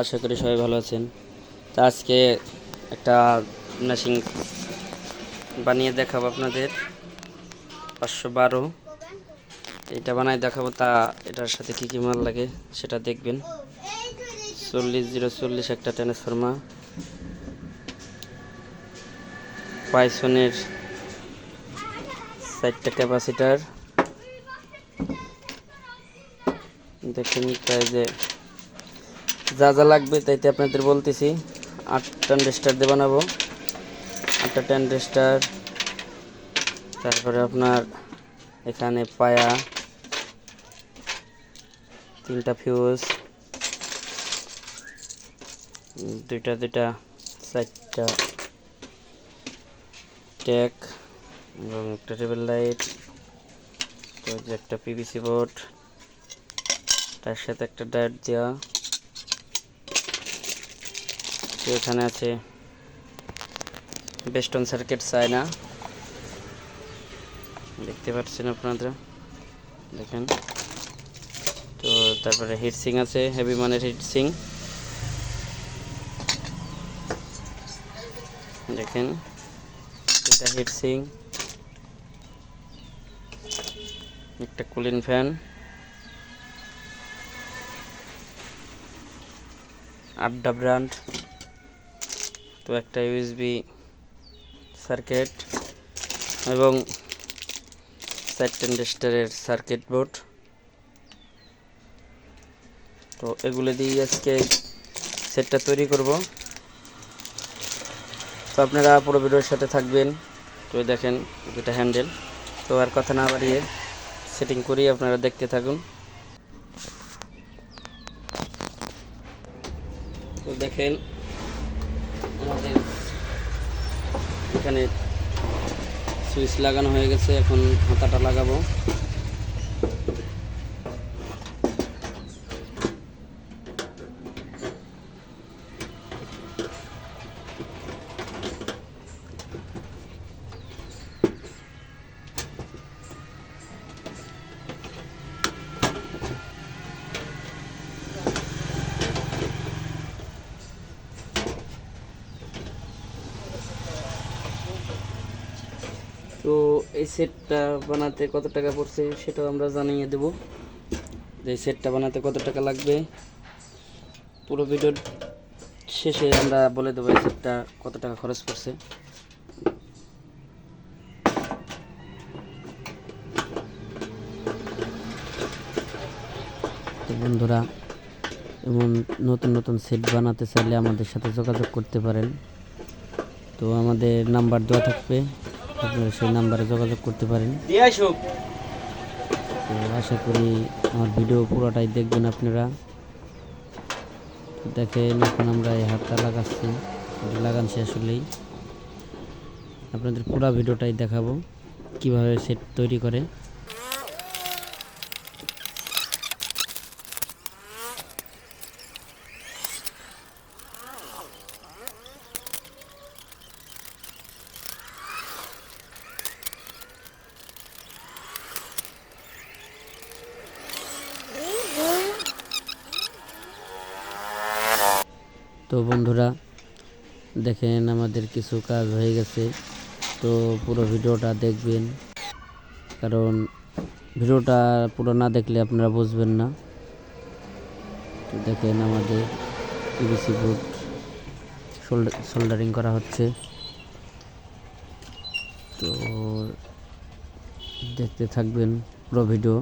আশা করি সবাই ভালো আছেন। তা আজকে একটা মেশিন বানিয়ে দেখাবো আপনাদের 512 এটা বানাই দেখাবো। তা এটার সাথে কি কি মাল লাগে সেটা দেখবেন। 40 040 একটা ট্রান্সফরমার, পাইসনের 4টা ক্যাপাসিটার দেখেন। তাই যে যা যা লাগবে তাইতে আপনাদের বলতেছি। 8টা ট্রানজিস্টার দিয়ে বানাবো, 8টা ট্রানজিস্টার। তারপরে আপনার এখানে পায়া, 3টা ফিউজ, 2টা 4টা ট্যাগ এবং একটা টেবিল লাইট। তো যে একটা পিভিসি বোর্ড, তার সাথে একটা ডায়োড দেওয়া। তো এখানে আছে বেস্টন সার্কিট চায়না, দেখতে পাচ্ছেন আপনারা, দেখেন। তো তারপরে হিটসিং আছে, হেভি মানের হিটসিং দেখেন। এটা হিটসিং, একটা কুলিং ফ্যান, 8টা ব্র্যান্ড। তো একটা ইউএসবি সার্কিট এবং 4 ট্রানজিস্টরের সার্কিট বোর্ড। তো এগুলো দিয়ে আজকে সেটটা তৈরি করব। তো আপনারা পুরো ভিডিওর সাথে থাকবেন। তো দেখেন দুটা হ্যান্ডেল। তো আর কথা না বাড়িয়ে সেটিং করি, আপনারা দেখতে থাকুন। তো দেখেন আমাদের এখানে সুইচ লাগানো হয়ে গেছে, এখন হাতাটা লাগাবো। তো এই সেটটা বানাতে কত টাকা পড়ছে সেটাও আমরা জানিয়ে দেব, যে এই সেটটা বানাতে কত টাকা লাগবে। পুরো ভিডিওর শেষে আমরা বলে দেবো এই সেটটা কত টাকা খরচ পড়ছে। তো বন্ধুরা, এমন নতুন নতুন সেট বানাতে চাইলে আমাদের সাথে যোগাযোগ করতে পারেন। তো আমাদের নাম্বার দেওয়া থাকবে, আপনারা সেই নাম্বারে যোগাযোগ করতে পারেন। তো আশা করি আমার ভিডিও পুরোটাই দেখবেন আপনারা। দেখেন এখন আমরা এই হাতটা লাগাচ্ছি, লাগান শেষ হলেই আপনাদের পুরো ভিডিওটাই দেখাবো কিভাবে সেট তৈরি করে। তো বন্ধুরা দেখেন আমাদের কিছু কাজ হয়ে গেছে। তো পুরো ভিডিওটা দেখবেন, কারণ ভিডিওটা পুরো না দেখলে আপনারা বুঝবেন না। তো দেখেন আমাদের পিভিসি বোর্ড সোল্ডারিং করা হচ্ছে। তো দেখতে থাকবেন পুরো ভিডিও।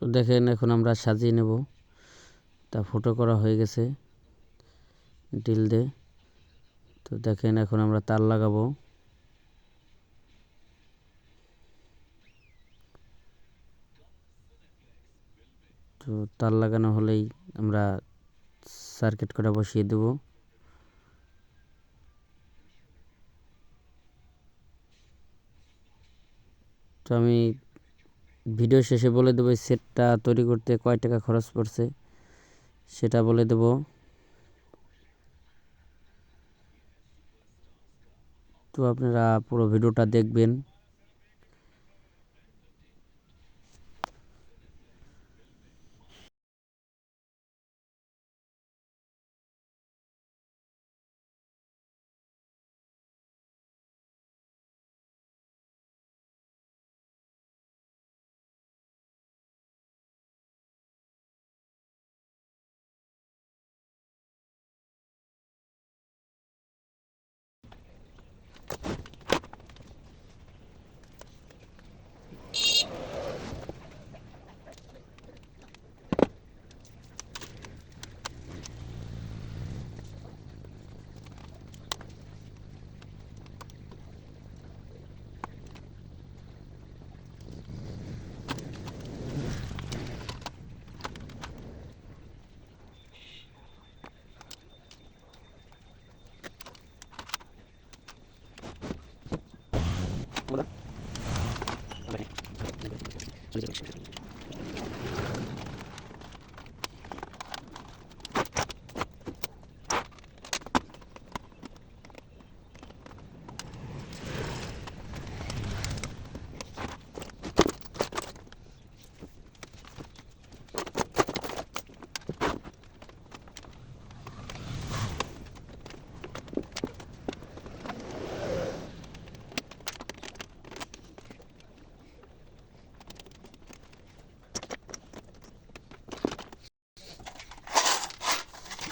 তো দেখেন এখন আমরা সাজিয়ে নেব। তা ফটো করা হয়ে গেছে ডিল দিয়ে। তো দেখেন এখন আমরা তার লাগাবো। তো তার লাগানো হলেই আমরা সার্কিট করা বসিয়ে দেব। তো আমি ভিডিও শেষে বলে দেবো এই সেটটা তৈরি করতে কয় টাকা খরচ পড়ছে সেটা বলে দেব। তো আপনারা পুরো ভিডিওটা দেখবেন।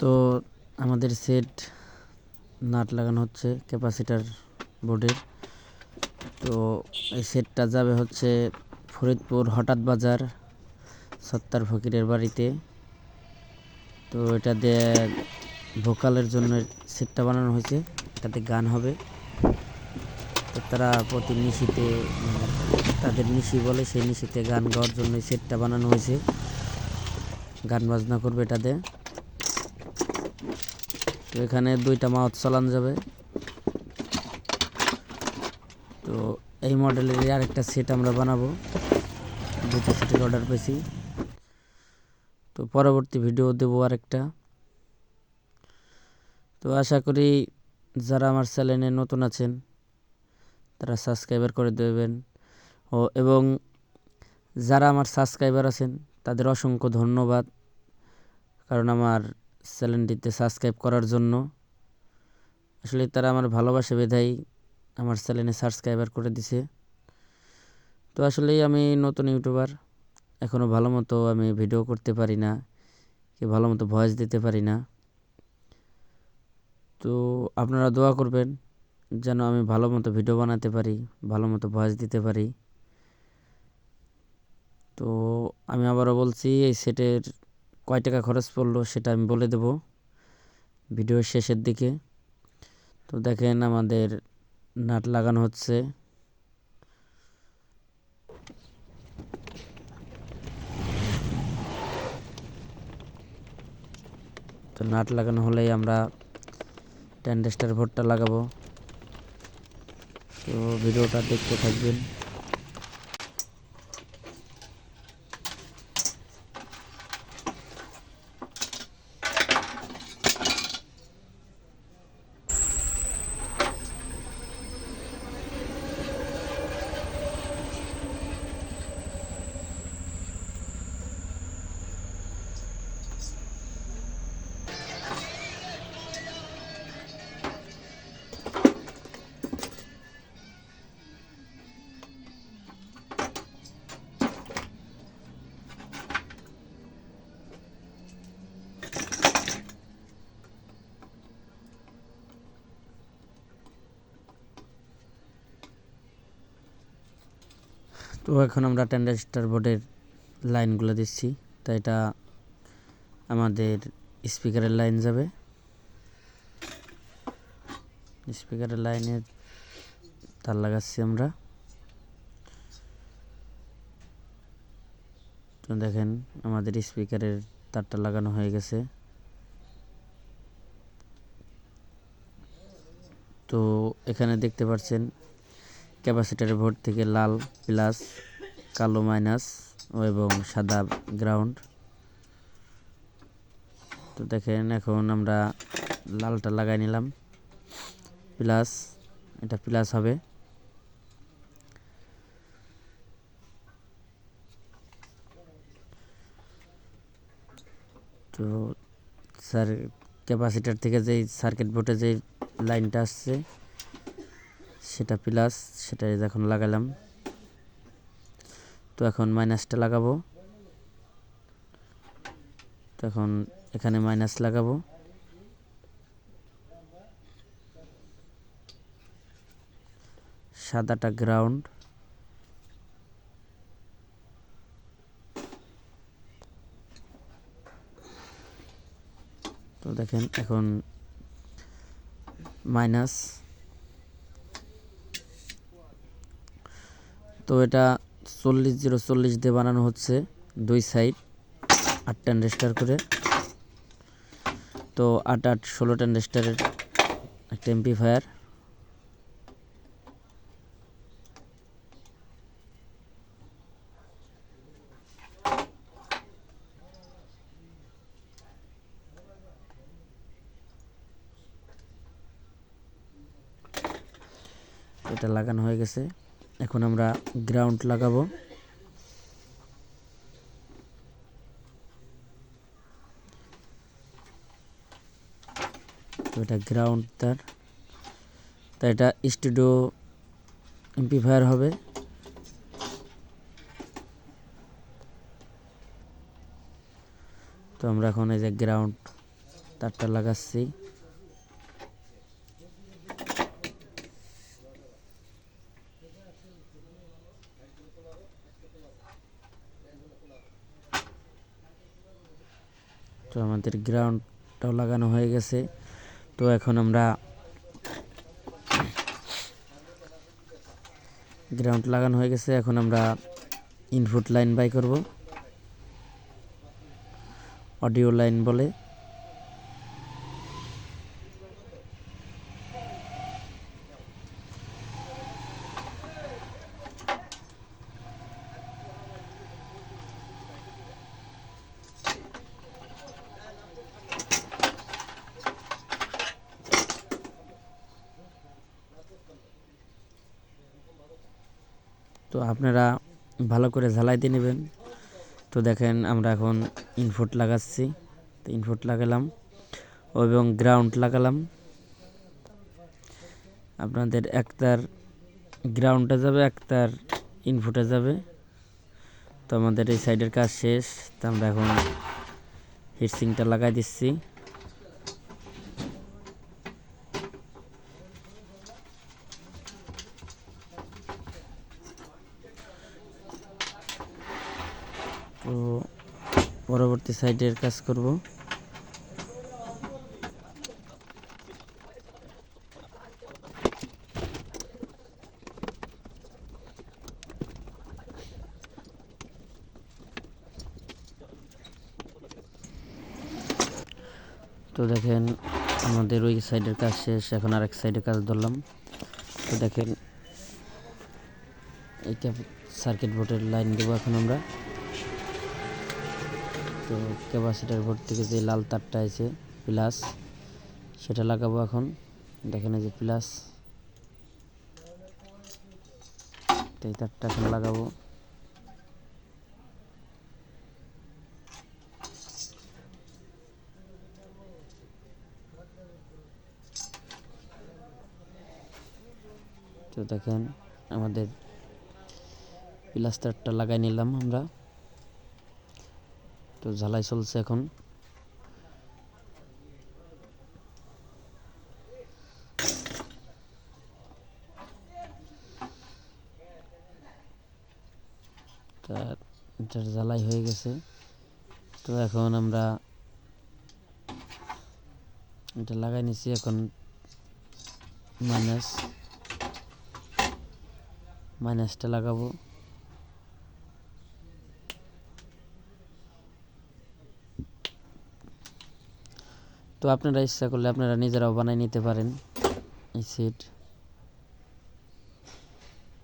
তো আমাদের সেট নাট লাগানো হচ্ছে ক্যাপাসিটার বোর্ডের। তো এই সেটটা যাবে হচ্ছে ফরিদপুর হঠাৎ বাজার সত্তার ফকিরের বাড়িতে। তো এটা দিয়ে ভোকালের জন্য সেটটা বানানো হয়েছে, এটাতে গান হবে। তো তারা প্রতি নিশিতে তাদের নিশি বলে, সেই নিশিতে গান গাওয়ার জন্য এই সেটটা বানানো হয়েছে, গান বাজনা করবে এটাতে। তো এখানে 2টা মাউথ চালানো যাবে। তো এই মডেলের আরেকটা সেট আমরা বানাবো, 2টা সেটের অর্ডার পেয়েছি। তো পরবর্তী ভিডিও দেবো আরেকটা। তো আশা করি যারা আমার চ্যানেলে নতুন আছেন তারা সাবস্ক্রাইবার করে দেবেন, এবং যারা আমার সাবস্ক্রাইবার আছেন তাদের অসংখ্য ধন্যবাদ, কারণ আমার চ্যানেলটিতে সাবস্ক্রাইব করার জন্য। আসলে তারা আমার ভালোবাসে বিধায় আমার চ্যানেলে সাবস্ক্রাইবার করে দিছে। তো আসলেই আমি নতুন ইউটিউবার, এখনও ভালো মতো আমি ভিডিও করতে পারি না, কি ভালো মতো ভয়েস দিতে পারি না। তো আপনারা দোয়া করবেন যেন আমি ভালো মতো ভিডিও বানাতে পারি, ভালো মতো ভয়েস দিতে পারি। তো আমি আবারও বলছি, এই সেটের কয় টাকা খরচ পড়লো সেটা আমি বলে দেব ভিডিওর শেষের দিকে। তো দেখেন আমাদের নাট লাগানো হচ্ছে। তো নাট লাগানো হলেই আমরা ট্যান্ডেস্টার বোর্ডটা লাগাবো। তো ভিডিওটা দেখতে থাকবেন। তো এখন আমরা ট্যান্ডেস্টার বোর্ডের লাইনগুলো দিচ্ছি। তো এটা আমাদের স্পিকারের লাইন যাবে, স্পিকারের লাইনের তার লাগাচ্ছি আমরা। তো দেখেন আমাদের স্পিকারের তারটা লাগানো হয়ে গেছে। তো এখানে দেখতে পাচ্ছেন ক্যাপাসিটরের ভোল্ট থেকে লাল প্লাস, কালো মাইনাস এবং সাদা গ্রাউন্ড। তো দেখেন এখন আমরা লালটা লাগাই নিলাম, প্লাস, এটা প্লাস হবে। তো স্যার ক্যাপাসিটর থেকে যেই সার্কিট বোর্ডে যেই লাইনটা আসছে সেটা প্লাস, সেটা এখন লাগালাম। তো এখন মাইনাসটা লাগাবো। তো এখন এখানে মাইনাস লাগাবো। সাদাটা গ্রাউন্ড। তো দেখেন এখন মাইনাস। তো এটা 40 0 40 দিয়ে বানানো হচ্ছে, দুই সাইড 8 ট্রানজিস্টর করে। তো 8 8 16 ট্রানজিস্টরের একটা এমপ্লিফায়ার। এটা লাগানো হয়ে গেছে। এখন আমরা গ্রাউন্ড লাগাবো। তো এটা গ্রাউন্ড তার, তা এটা স্টুডিও এমপ্লিফায়ার হবে। তো আমরা এখন এই যে গ্রাউন্ড তারটা লাগাচ্ছি। তো আমাদের গ্রাউন্ডটাও লাগানো হয়ে গেছে। তো এখন আমরা গ্রাউন্ড লাগানো হয়ে গেছে, এখন আমরা ইনপুট লাইন বাই করব, অডিও লাইন বলে। তো আপনারা ভালো করে ঝালাই দিয়ে নেবেন। তো দেখেন আমরা এখন ইনপুট লাগাচ্ছি। তো ইনপুট লাগালাম এবং গ্রাউন্ড লাগালাম। আপনাদের একটার গ্রাউন্ডে যাবে, একটার ইনপুটে যাবে। তো আমাদের এই সাইডের কাজ শেষ। তো আমরা এখন হিটসিংটা লাগাই দিচ্ছি। তো পরবর্তী সাইডের কাজ করব। তো দেখেন আমাদের ওই সাইডের কাজ শেষ, এখন আরেক সাইডের কাজ ধরলাম। তো দেখেন এইটা সার্কিট বোর্ডের লাইন দেবো এখন আমরা। তো ক্যাপাসিটার বোর্ড থেকে যে লাল তারটা আছে প্লাস, সেটা লাগাবো এখন। দেখেন এই যে প্লাস, এই তারটা এখন লাগাবো। তো দেখেন আমাদের প্লাস তারটা লাগাই নিলাম আমরা। তো ঝালাই চলছে এখন। তা এটার ঝালাই হয়ে গেছে। তো এখন আমরা এটা লাগাই নিছি, এখন মাইনাসটা লাগাবো। তো আপনারা ইচ্ছা করলে আপনারা নিজেরাও বানিয়ে নিতে পারেন এই সেট।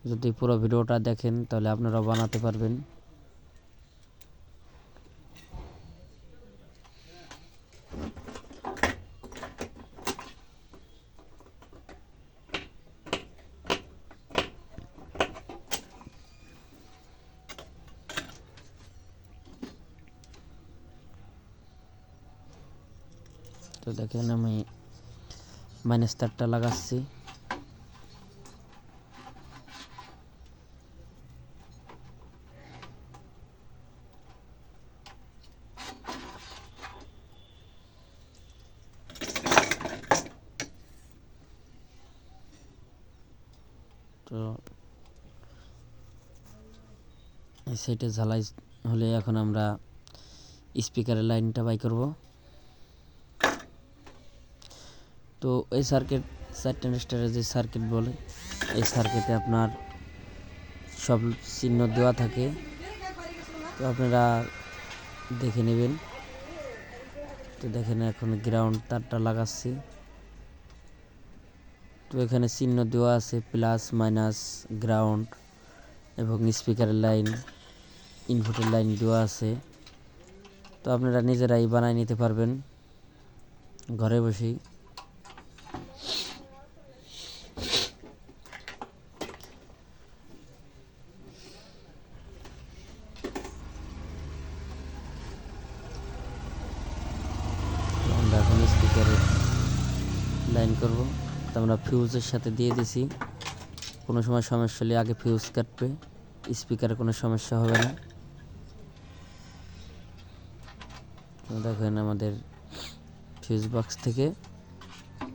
যদি পুরো ভিডিওটা দেখেন তাহলে আপনারাও বানাতে পারবেন। তো দেখেন আমি মাইনাস তারটা লাগাচ্ছি। তো এই সাইডে ঝালাই হলে এখন আমরা স্পিকারের লাইনটা বাই করব। তো এই সার্কিট 4 ট্রানজিস্টরের যে সার্কিট বলে, এই সার্কিটে আপনার সব চিহ্ন দেওয়া থাকে। তো আপনারা দেখে নেবেন। তো দেখেন এখন গ্রাউন্ড তারটা লাগাচ্ছি। তো এখানে চিহ্ন দেওয়া আছে প্লাস মাইনাস গ্রাউন্ড এবং স্পিকারের লাইন, ইনপুটের লাইন দেওয়া আছে। তো আপনারা নিজেরাই বানিয়ে নিতে পারবেন ঘরে বসেই। আমরা এখন স্পিকারের লাইন করব। তো আমরা ফিউজের সাথে দিয়ে দিছি। কোনো সময় সমস্যা হলে আগে ফিউজ কাটবে, স্পিকারে কোনো সমস্যা হবে না। দেখেন আমাদের ফিউজ বক্স থেকে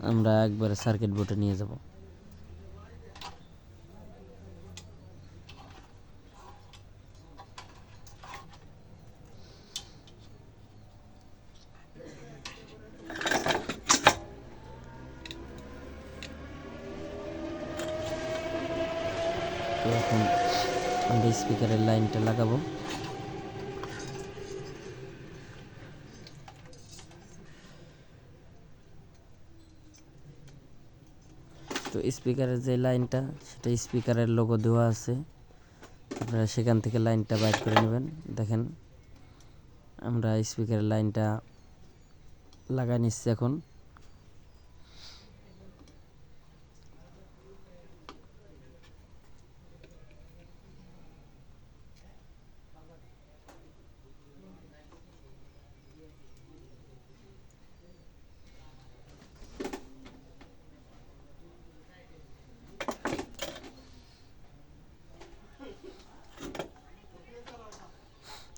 আমরা একবারে সার্কিট বোর্ডে নিয়ে যাব। তো এখন আমরা স্পিকারের লাইনটা লাগাবো। তো স্পিকারের যে লাইনটা, সেটা স্পিকারের লোগো দেওয়া আছে, আপনারা সেখান থেকে লাইনটা বাইর করে নেবেন। দেখেন আমরা স্পিকারের লাইনটা লাগাই নিচ্ছি এখন।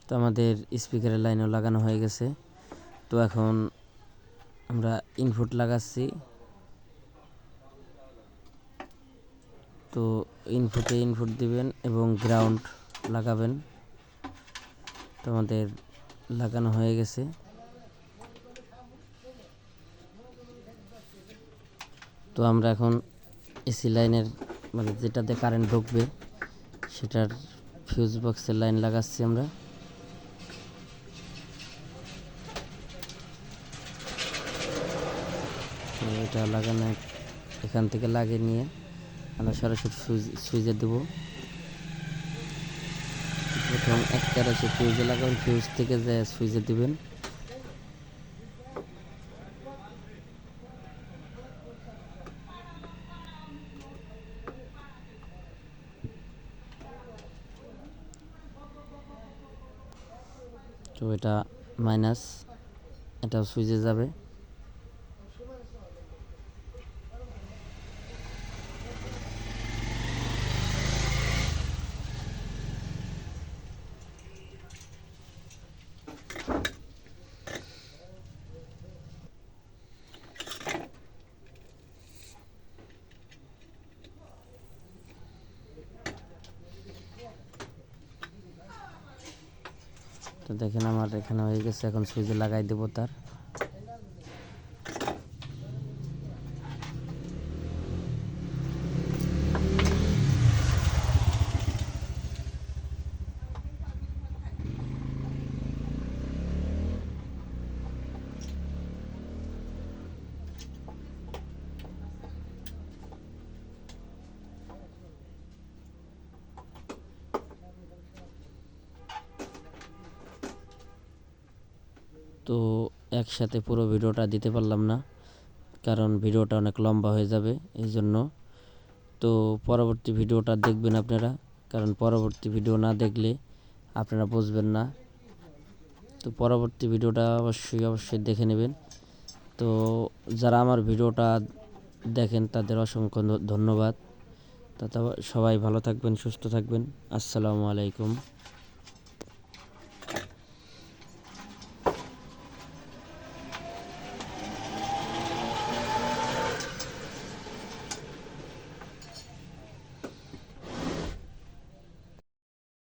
তো আমাদের স্পিকারের লাইনও লাগানো হয়ে গেছে। তো এখন আমরা ইনপুট লাগাচ্ছি। তো ইনপুটে ইনপুট দিবেন এবং গ্রাউন্ড লাগাবেন। তো আমাদের লাগানো হয়ে গেছে। তো আমরা এখন এসি লাইনের মানে যেটাতে কারেন্ট ঢুকবে সেটার ফিউজ বক্সের লাইন লাগাচ্ছি আমরা। তো এটা লাগানো এখান থেকে লাগিয়ে নিয়ে আমরা সরাসরি সুইচে দেব। প্রথম একটা রাশি ফিউজে লাগাবেন, ফিউজ থেকে যে সুইচে দিবেন। তো এটা মাইনাস, এটাও সুইচে যাবে। তো দেখেন আমার এখানে হয়ে গেছে। এখন সুইচে লাগাই দেব তার। তো একসাথে পুরো ভিডিওটা দিতে পারলাম না, কারণ ভিডিওটা অনেক লম্বা হয়ে যাবে এই জন্য। তো পরবর্তী ভিডিওটা দেখবেন আপনারা, কারণ পরবর্তী ভিডিও না দেখলে আপনারা বুঝবেন না। তো পরবর্তী ভিডিওটা অবশ্যই দেখে নেবেন। তো যারা আমার ভিডিওটা দেখেন তাদের অসংখ্য ধন্যবাদ। তা সবাই ভালো থাকবেন, সুস্থ থাকবেন। আসসালামু আলাইকুম।